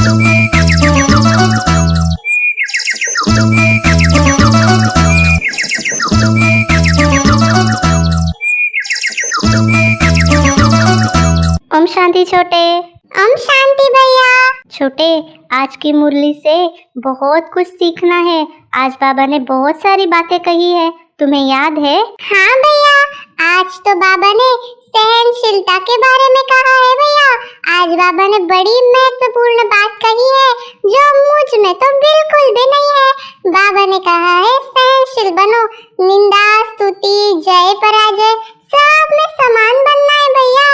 ओम शांति छोटे। ओम शांति भैया। छोटे, आज की मुरली से बहुत कुछ सीखना है। आज बाबा ने बहुत सारी बातें कही है, तुम्हें याद है? हाँ भैया, आज तो बाबा ने सहनशीलता के बारे में कहा है भैया। आज बाबा ने बड़ी महत्वपूर्ण बात कही है जो मुझ में तो बिल्कुल भी नहीं है। बाबा ने कहा है सहनशील बनो, निंदा स्तुति जय पराजय सब में समान बनना है भैया।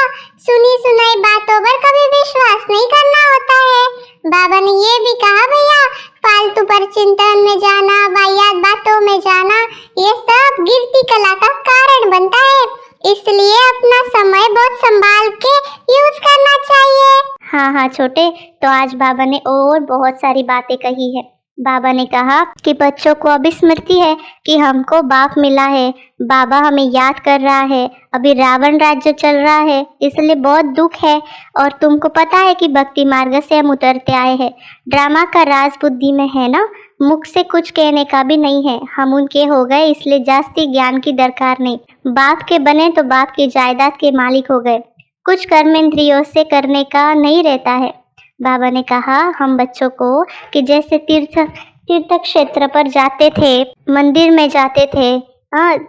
सुनी सुनाई बातों पर कभी विश्वास नहीं करना होता है। बाबा ने ये भी कहा भैया, फालतू पर चिंतन में जाना, वाहियात बातों में जाना, ये सब गिरती कला का कारण बनता है। इसलिए अपना समय बहुत संभाल के यूज करना चाहिए। हाँ छोटे, तो आज बाबा ने और बहुत सारी बातें कही है। बाबा ने कहा कि बच्चों को अभी स्मृति है कि हमको बाप मिला है, बाबा हमें याद कर रहा है। अभी रावण राज्य चल रहा है, इसलिए बहुत दुख है। और तुमको पता है कि भक्ति मार्ग से हम उतरते आए हैं। ड्रामा का राज बुद्धि में है ना, मुख से कुछ कहने का भी नहीं है। हम उनके हो गए, इसलिए जास्ती ज्ञान की दरकार नहीं। बाप के बने तो बाप की जायदाद के मालिक हो गए। कुछ कर्म इंद्रियों से करने का नहीं रहता है। बाबा ने कहा हम बच्चों को कि जैसे तीर्थ क्षेत्र पर जाते थे, मंदिर में जाते थे,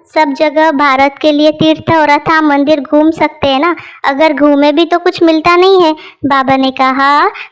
सब जगह भारत के लिए तीर्थ और अथाह मंदिर घूम सकते हैं ना। अगर घूमे भी तो कुछ मिलता नहीं है। बाबा ने कहा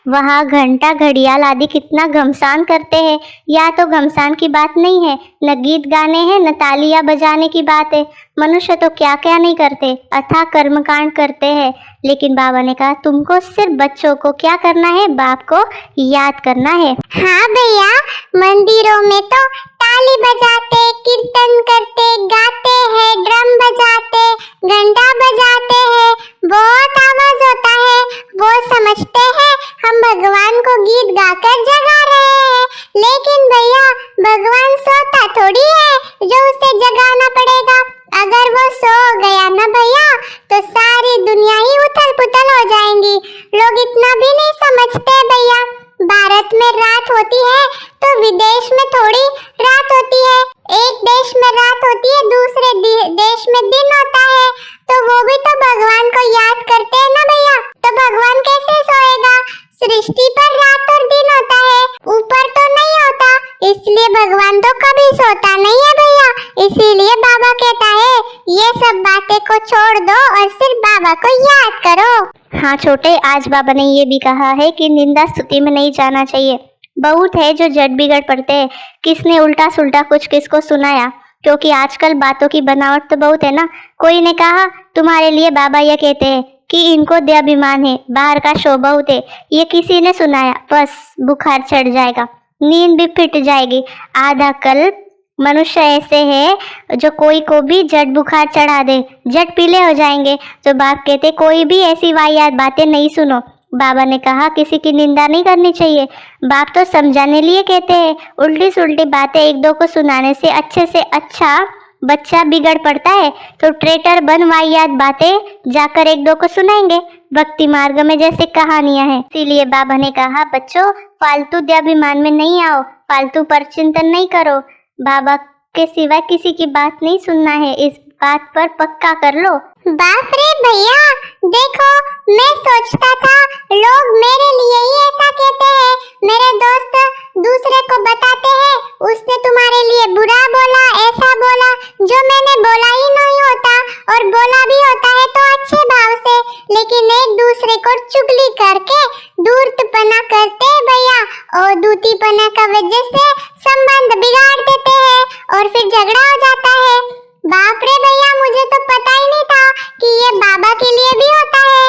वहाँ घंटा घड़ियाल आदि कितना घमसान करते हैं। या तो घमसान की बात नहीं है, न गीत गाने हैं न तालियां बजाने की बात है। मनुष्य तो क्या क्या नहीं करते, अथाह कर्मकांड करते हैं। लेकिन बाबा ने कहा तुमको सिर्फ बच्चों को क्या करना है, बाप को याद करना है। हाँ भैया, मंदिरों में तो ताली बजाते, कीर्तन करते, गाते हैं, ड्रम बजाते, घंटा बजाते हैं, बहुत आवाज होता है। वो समझते हैं हम भगवान को गीत गाकर जगा रहे हैं। लेकिन भैया, भगवान सोता थोड़ी है जो उसे जगाना पड़ेगा। अगर वो सो गया ना भैया तो सारी दुनिया ही उथल पुथल हो जाएंगी। लोग इतना भी नहीं समझते भैया। भारत में रात होती है तो विदेश में थोड़ी रात होती है। एक देश में रात होती है, दूसरे देश में दिन होता है। तो वो भी तो भगवान को याद करते हैं ना भैया। तो भगवान कैसे सोएगा? सृष्टि पर रात और दिन होता है, ऊपर तो नहीं होता। इसलिए भगवान तो कभी सोता नहीं है भैया। इसीलिए बाबा कहता है ये सब बातें को छोड़ दो और सिर्फ बाबा को याद करो। हाँ छोटे, आज बाबा ने ये भी कहा है कि निंदा स्तुति में नहीं जाना चाहिए। बहुत है जो जट बिगड़ पड़ते हैं। किसने उल्टा सुल्टा कुछ किसको सुनाया, क्योंकि आजकल बातों की बनावट तो बहुत है ना। कोई ने कहा तुम्हारे लिए बाबा ये कहते हैं कि इनको देहाभिमान है, बाहर का शो बहुत है। ये किसी ने सुनाया, बस बुखार चढ़ जाएगा, नींद भी फिट जाएगी। आधा कल्प मनुष्य ऐसे है जो कोई को भी जट बुखार चढ़ा दे, जट पीले हो जाएंगे। तो बाप कहते कोई भी ऐसी वाहियात बातें नहीं सुनो। बाबा ने कहा किसी की निंदा नहीं करनी चाहिए। बाप तो समझाने लिए कहते हैं। उल्टी सुल्टी बातें एक दो को सुनाने से अच्छा बच्चा बिगड़ पड़ता है। तो ट्रेटर बन वाहियात बातें जाकर एक दो को सुनाएंगे। भक्ति मार्ग में जैसे कहानियां हैं। इसीलिए बाबा ने कहा बच्चों फालतू देहाभिमान में नहीं आओ, फालतू पर चिंतन नहीं करो। बाबा के सिवाय किसी की बात नहीं सुनना है, इस बात पर पक्का कर लो। बाप रे भैया, देखो मैं सोचता था लोग मेरे लिए ही ऐसा कहते हैं। मेरे दोस्त दूसरे को बताते हैं उसने तुम्हारे लिए बुरा बोला, ऐसा बोला, जो मैंने बोला ही नहीं होता। और बोला भी होता है तो अच्छे भाव से, लेकिन एक दूसरे को चुगली करके धूर्तपना करते हैं भैया। और दूतीपना का वजह से संबंध बिगाड़ देते हैं और फिर झगड़ा हो जाता है। बाप रे भैया, मुझे तो पता ही नहीं था कि ये बाबा के लिए भी होता है।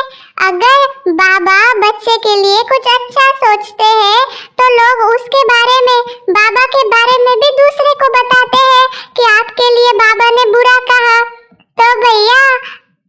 अगर बाबा बच्चे के लिए कुछ अच्छा सोचते हैं तो लोग उसके बारे में, बाबा के बारे में भी दूसरे को बताते हैं कि आपके लिए बाबा ने बुरा कहा। तो भैया,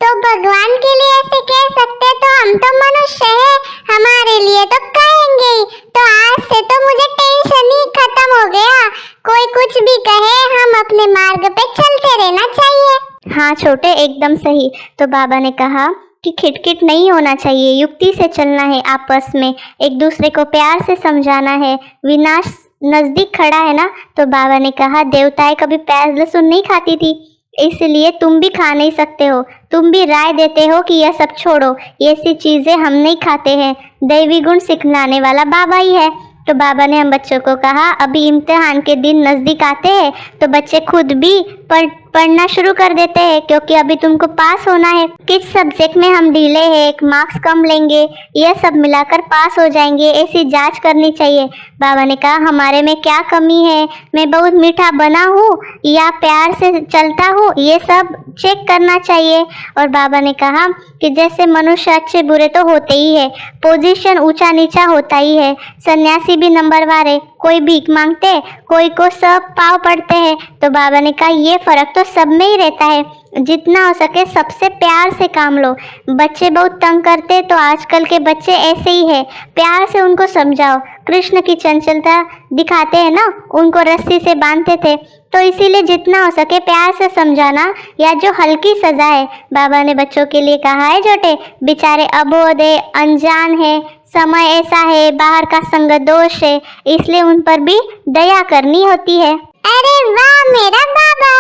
तो भगवान के लिए ऐसे कह सकते तो हम तो मनुष्य हैं, हमारे लिए तो कहेंगे ही। तो आज से तो मुझे टेंशन ही खत्म हो गया। कोई कुछ भी कहे, हम अपने मार्ग पे चलते रहना चाहिए। हाँ छोटे, एकदम सही। तो बाबा ने कहा कि खिटखिट नहीं होना चाहिए, युक्ति से चलना है, आपस में एक दूसरे को प्यार से समझाना है। विनाश नजदीक खड़ा है ना, तो बाबा ने कहा देवताएं कभी प्याज लहसुन नहीं खाती थी, इसलिए तुम भी खा नहीं सकते हो। तुम भी राय देते हो कि यह सब छोड़ो, ये ऐसी चीजें हम नहीं खाते हैं। दैवी गुण सिखलाने वाला बाबा ही है। तो बाबा ने हम बच्चों को कहा अभी इम्तिहान के दिन नज़दीक आते हैं तो बच्चे खुद भी पढ़ना शुरू कर देते हैं, क्योंकि अभी तुमको पास होना है। किस सब्जेक्ट में हम ढीले हैं, एक मार्क्स कम लेंगे, यह सब मिलाकर पास हो जाएंगे, ऐसी जांच करनी चाहिए। बाबा ने कहा हमारे में क्या कमी है, मैं बहुत मीठा बना हूँ या प्यार से चलता हूँ, ये सब चेक करना चाहिए। और बाबा ने कहा कि जैसे मनुष्य अच्छे बुरे तो होते ही है, पोजीशन ऊंचा नीचा होता ही है, सन्यासी भी नंबरवार है, कोई भीख मांगते, कोई को सब पाव पड़ते हैं। तो बाबा ने कहा ये फर्क तो सब में ही रहता है, जितना हो सके सबसे प्यार से काम लो। बच्चे बहुत तंग करते तो आजकल के बच्चे ऐसे ही है, प्यार से उनको समझाओ। कृष्ण की चंचलता दिखाते हैं ना, उनको रस्सी से बांधते थे, तो इसीलिए जितना हो सके प्यार से समझाना, या जो हल्की सजा है। बाबा ने बच्चों के लिए कहा है छोटे बेचारे अबोध है, अनजान है, समय ऐसा है, बाहर का संग दोष है, इसलिए उन पर भी दया करनी होती है। अरे वाह मेरा बाबा,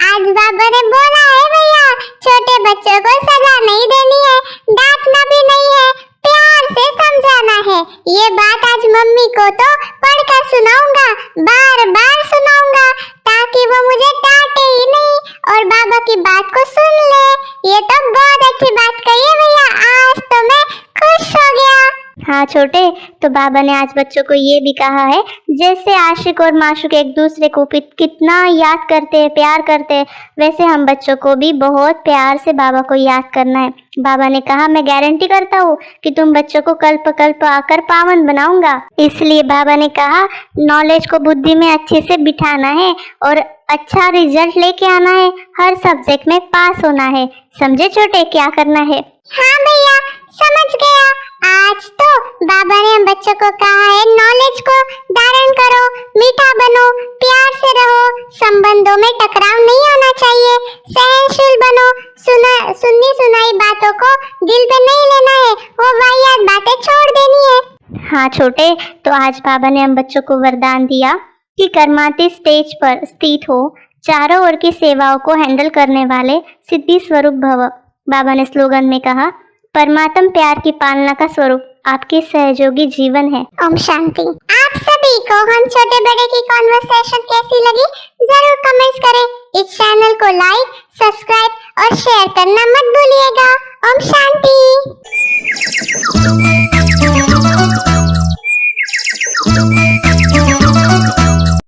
आज बाबा ने बोला है भैया छोटे बच्चों को सजा नहीं देनी है, डांटना भी नहीं है, प्यार से समझाना है। ये बात आज मम्मी को तो पढ़कर सुनाऊंगा, बार बार सुनाऊंगा, ताकि वो मुझे डांटे ही नहीं और बाबा की बात को सुन ले। ये तो बहुत अच्छी बात कही है भैया, आज तो मैं खुश हो गया। हाँ छोटे, तो बाबा ने आज बच्चों को ये भी कहा है जैसे आशिक और माशूक एक दूसरे को कितना याद करते हैं, प्यार करते हैं, वैसे हम बच्चों को भी बहुत प्यार से बाबा को याद करना है। बाबा ने कहा मैं गारंटी करता हूँ कि तुम बच्चों को कल्प कल्प आकर पावन बनाऊंगा। इसलिए बाबा ने कहा नॉलेज को बुद्धि में अच्छे से बिठाना है और अच्छा रिजल्ट लेके आना है, हर सब्जेक्ट में पास होना है। समझे छोटे क्या करना है? हाँ भैया समझ गया। आज तो बाबा ने हम बच्चों को कहा है नॉलेज को धारण करो, मीठा बनो, प्यार से रहो, संबंधों में टकराव नहीं होना चाहिए, सहनशील बनो, सुनी सुनाई बातों को दिल पे नहीं लेना है, वो वाहियात बातें छोड़ देनी है। हाँ छोटे, तो आज बाबा ने हम बच्चों को वरदान दिया कि कर्माती स्टेज पर स्थित हो, चारों ओर की सेवाओं को हैंडल करने वाले सिद्धि स्वरूप भव। बाबा ने स्लोगन में कहा परमात्म प्यार की पालना का स्वरूप आपकी सहयोगी जीवन है। ओम शांति। आप सभी को हम छोटे बड़े की कॉन्वर्सेशन कैसी लगी जरूर कमेंट्स करें। इस चैनल को लाइक, सब्सक्राइब और शेयर करना मत भूलिएगा। ओम शांति।